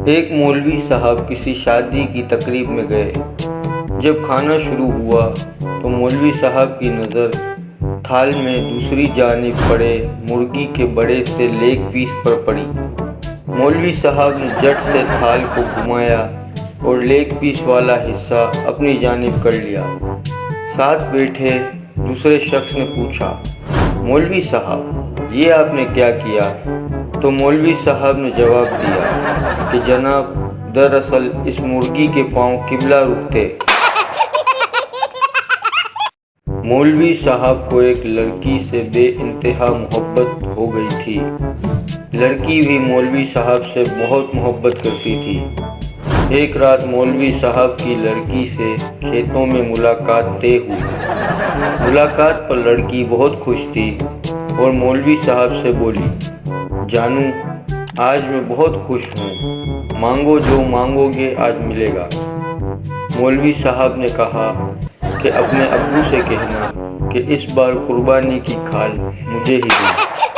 ایک مولوی صاحب کسی شادی کی تقریب میں گئے۔ جب کھانا شروع ہوا تو مولوی صاحب کی نظر تھال میں دوسری جانب پڑے مرغی کے بڑے سے لیگ پیس پر پڑی۔ مولوی صاحب نے جھٹ سے تھال کو گھمایا اور لیگ پیس والا حصہ اپنی جانب کر لیا۔ ساتھ بیٹھے دوسرے شخص نے پوچھا، مولوی صاحب یہ آپ نے کیا کیا؟ تو مولوی صاحب نے جواب دیا کہ جناب دراصل اس مرغی کے پاؤں قبلہ رخ تھے۔ مولوی صاحب کو ایک لڑکی سے بے انتہا محبت ہو گئی تھی۔ لڑکی بھی مولوی صاحب سے بہت محبت کرتی تھی۔ ایک رات مولوی صاحب کی لڑکی سے کھیتوں میں ملاقات طے ہوئی۔ ملاقات پر لڑکی بہت خوش تھی اور مولوی صاحب سے بولی، جانو آج میں بہت خوش ہوں، مانگو جو مانگو گے آج ملے گا۔ مولوی صاحب نے کہا کہ اپنے ابو سے کہنا کہ اس بار قربانی کی کھال مجھے ہی دیں۔